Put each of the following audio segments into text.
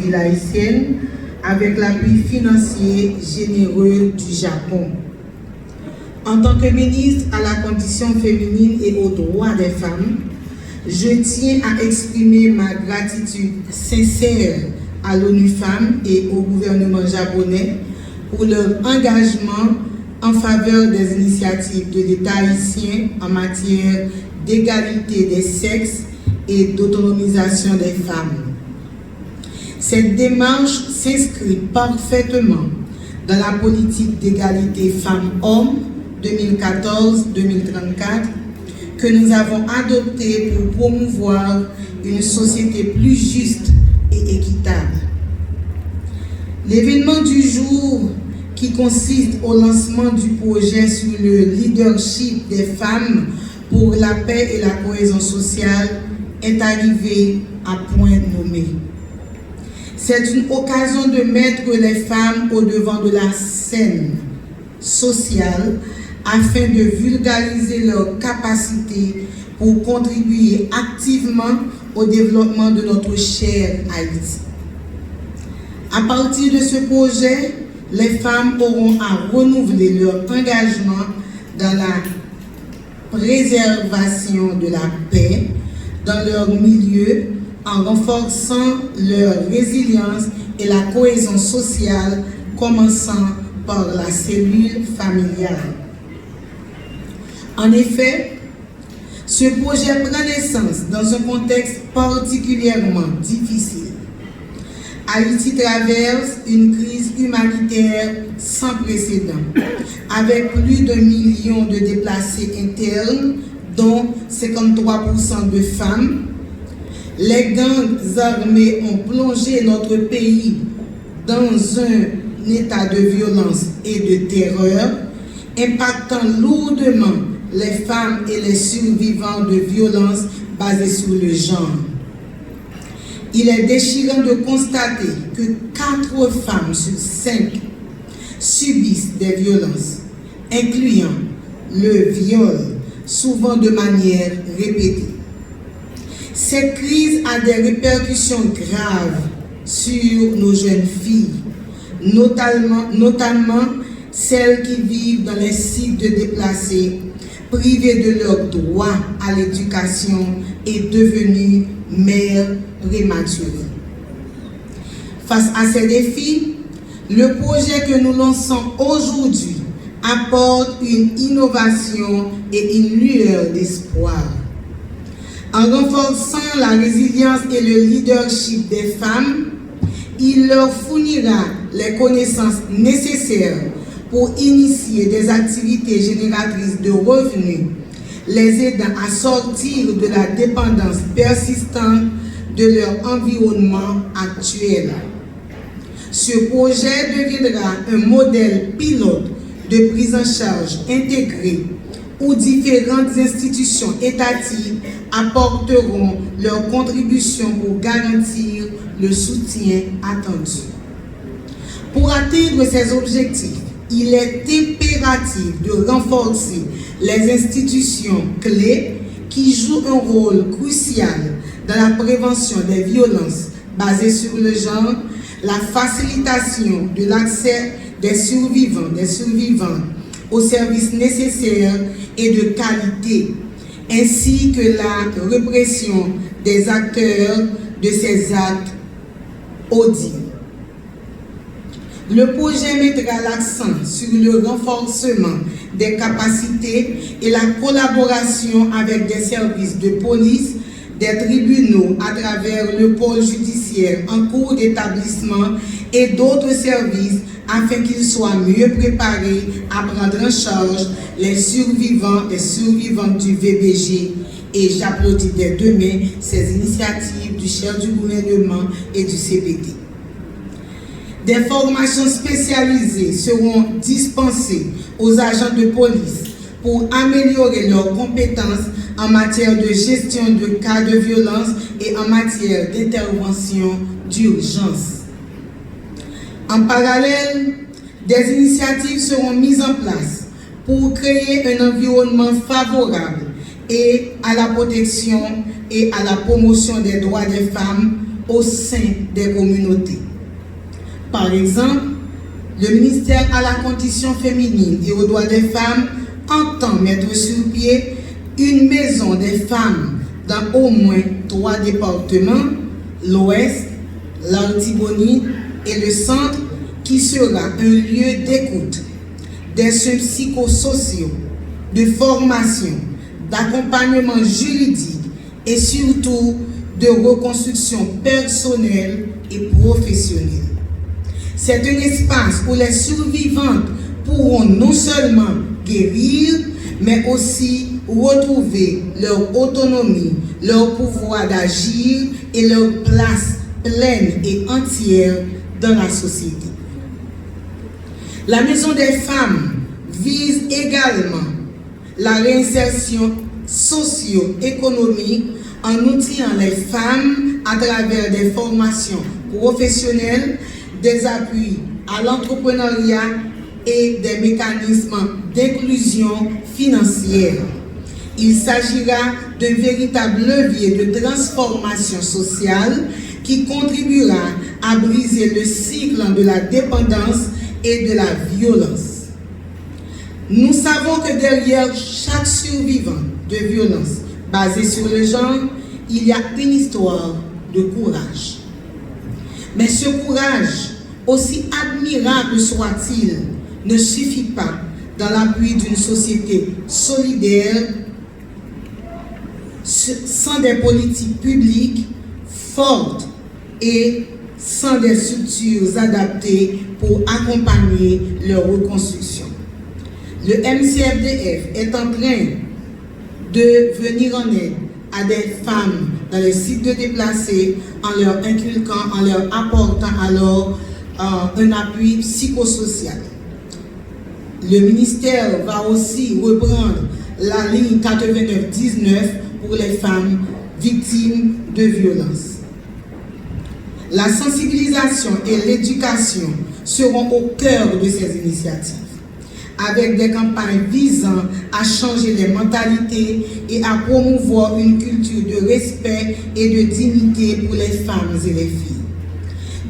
civile haïtienne avec l'appui financier généreux du Japon. En tant que ministre à la condition féminine et aux droits des femmes, je tiens à exprimer ma gratitude sincère à l'ONU Femmes et au gouvernement japonais pour leur engagement en faveur des initiatives de l'État haïtien en matière d'égalité des sexes et d'autonomisation des femmes. Cette démarche s'inscrit parfaitement dans la politique d'égalité femmes-hommes 2014-2034 que nous avons adoptée pour promouvoir une société plus juste et équitable. L'événement du jour, qui consiste au lancement du projet sur le leadership des femmes pour la paix et la cohésion sociale, est arrivé à point nommé. C'est une occasion de mettre les femmes au devant de la scène sociale afin de vulgariser leurs capacités pour contribuer activement au développement de notre chère Haïti. À partir de ce projet, les femmes auront à renouveler leur engagement dans la préservation de la paix dans leur milieu en renforçant leur résilience et la cohésion sociale, commençant par la cellule familiale. En effet, ce projet prend naissance dans un contexte particulièrement difficile. Haïti traverse une crise humanitaire sans précédent, avec plus d'1 million de déplacés internes, dont 53% de femmes. Les gangs armés ont plongé notre pays dans un état de violence et de terreur, impactant lourdement les femmes et les survivants de violences basées sur le genre. Il est déchirant de constater que 4 femmes sur 5 subissent des violences, incluant le viol, souvent de manière répétée. Cette crise a des répercussions graves sur nos jeunes filles, notamment celles qui vivent dans les sites de déplacés, privées de leur droit à l'éducation et devenues mères prématurées. Face à ces défis, le projet que nous lançons aujourd'hui apporte une innovation et une lueur d'espoir. En renforçant la résilience et le leadership des femmes, il leur fournira les connaissances nécessaires pour initier des activités génératrices de revenus, les aidant à sortir de la dépendance persistante de leur environnement actuel. Ce projet deviendra un modèle pilote de prise en charge intégrée où différentes institutions étatiques apporteront leur contribution pour garantir le soutien attendu. Pour atteindre ces objectifs, il est impératif de renforcer les institutions clés qui jouent un rôle crucial dans la prévention des violences basées sur le genre, la facilitation de l'accès des survivants aux services nécessaires et de qualité, ainsi que la répression des acteurs de ces actes odieux. Le projet mettra l'accent sur le renforcement des capacités et la collaboration avec des services de police, des tribunaux à travers le pôle judiciaire en cours d'établissement et d'autres services afin qu'ils soient mieux préparés à prendre en charge les survivants et survivantes du VBG. Et j'applaudis dès demain ces initiatives du chef du gouvernement et du CPT. Des formations spécialisées seront dispensées aux agents de police pour améliorer leurs compétences en matière de gestion de cas de violence et en matière d'intervention d'urgence. En parallèle, des initiatives seront mises en place pour créer un environnement favorable et à la protection et à la promotion des droits des femmes au sein des communautés. Par exemple, le ministère à la condition féminine et aux droits des femmes entend mettre sur pied une maison des femmes dans au moins 3 départements, l'Ouest, l'Artibonite et le Centre, qui sera un lieu d'écoute, des soins psychosociaux, de formation, d'accompagnement juridique et surtout de reconstruction personnelle et professionnelle. C'est un espace où les survivantes pourront non seulement guérir, mais aussi retrouver leur autonomie, leur pouvoir d'agir et leur place pleine et entière dans la société. La Maison des femmes vise également la réinsertion socio-économique en outillant les femmes à travers des formations professionnelles, des appuis à l'entrepreneuriat et des mécanismes d'inclusion financière. Il s'agira d'un véritable levier de transformation sociale qui contribuera à briser le cycle de la dépendance et de la violence. Nous savons que derrière chaque survivant de violence basée sur le genre, il y a une histoire de courage. Mais ce courage, aussi admirable soit-il, ne suffit pas dans l'appui d'une société solidaire sans des politiques publiques fortes et sans des structures adaptées pour accompagner leur reconstruction. Le MCFDF est en train de venir en aide à des femmes dans les sites de déplacés en leur inculquant, en leur apportant alors un appui psychosocial. Le ministère va aussi reprendre la ligne 8919 pour les femmes victimes de violences. La sensibilisation et l'éducation seront au cœur de ces initiatives, avec des campagnes visant à changer les mentalités et à promouvoir une culture de respect et de dignité pour les femmes et les filles.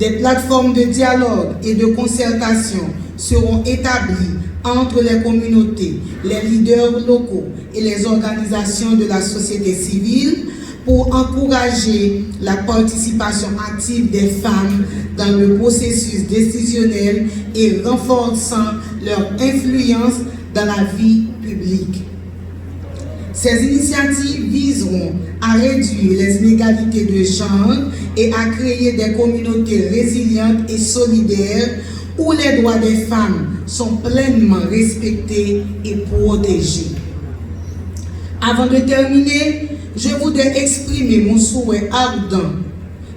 Des plateformes de dialogue et de concertation seront établies entre les communautés, les leaders locaux et les organisations de la société civile pour encourager la participation active des femmes dans le processus décisionnel et renforçant leur influence dans la vie publique. Ces initiatives viseront à réduire les inégalités de genre et à créer des communautés résilientes et solidaires où les droits des femmes sont pleinement respectés et protégés. Avant de terminer, je voudrais exprimer mon souhait ardent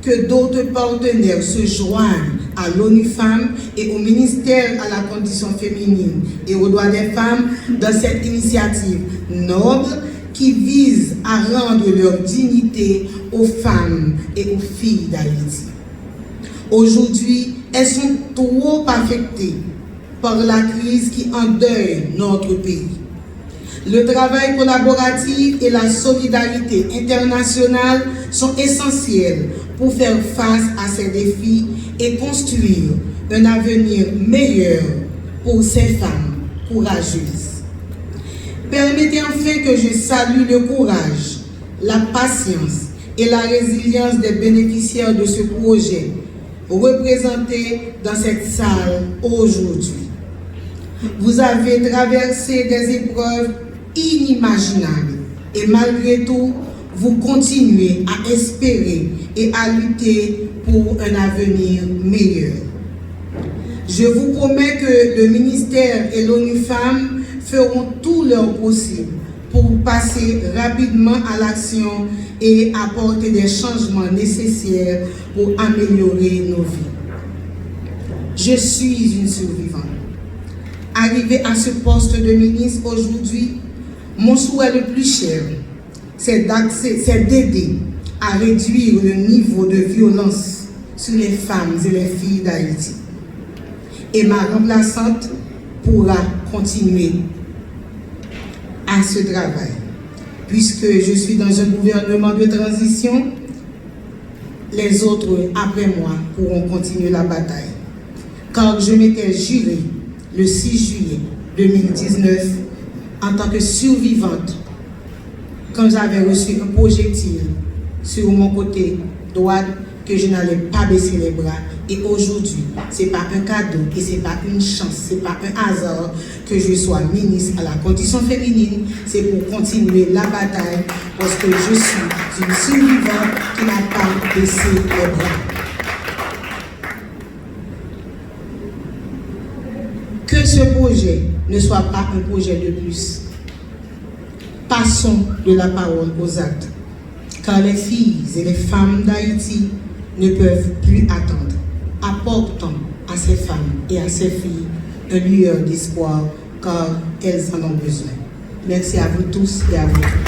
que d'autres partenaires se joignent à l'ONU Femmes et au ministère à la condition féminine et aux droits des femmes dans cette initiative noble qui vise à rendre leur dignité aux femmes et aux filles d'Haïti. Aujourd'hui, elles sont trop affectées par la crise qui endeuille notre pays. Le travail collaboratif et la solidarité internationale sont essentiels pour faire face à ces défis et construire un avenir meilleur pour ces femmes courageuses. Permettez enfin que je salue le courage, la patience et la résilience des bénéficiaires de ce projet représentés dans cette salle aujourd'hui. Vous avez traversé des épreuves inimaginables et malgré tout, vous continuez à espérer et à lutter pour un avenir meilleur. Je vous promets que le ministère et l'ONU Femmes feront tout leur possible pour passer rapidement à l'action et apporter des changements nécessaires pour améliorer nos vies. Je suis une survivante. Arrivée à ce poste de ministre aujourd'hui, mon souhait le plus cher, c'est d'aider à réduire le niveau de violence sur les femmes et les filles d'Haïti. Et ma remplaçante pourra continuer à ce travail. Puisque je suis dans un gouvernement de transition, les autres après moi pourront continuer la bataille. Car je m'étais juré le 6 juillet 2019 en tant que survivante quand j'avais reçu un projectile sur mon côté droit que je n'allais pas baisser les bras. Et aujourd'hui, ce n'est pas un cadeau et ce n'est pas une chance, ce n'est pas un hasard que je sois ministre à la condition féminine. C'est pour continuer la bataille parce que je suis une survivante qui n'a pas baissé les bras. Que ce projet ne soit pas un projet de plus. Passons de la parole aux actes, car les filles et les femmes d'Haïti ne peuvent plus attendre. Apportons à ces femmes et à ces filles une lueur d'espoir, car elles en ont besoin. Merci à vous tous et à vous.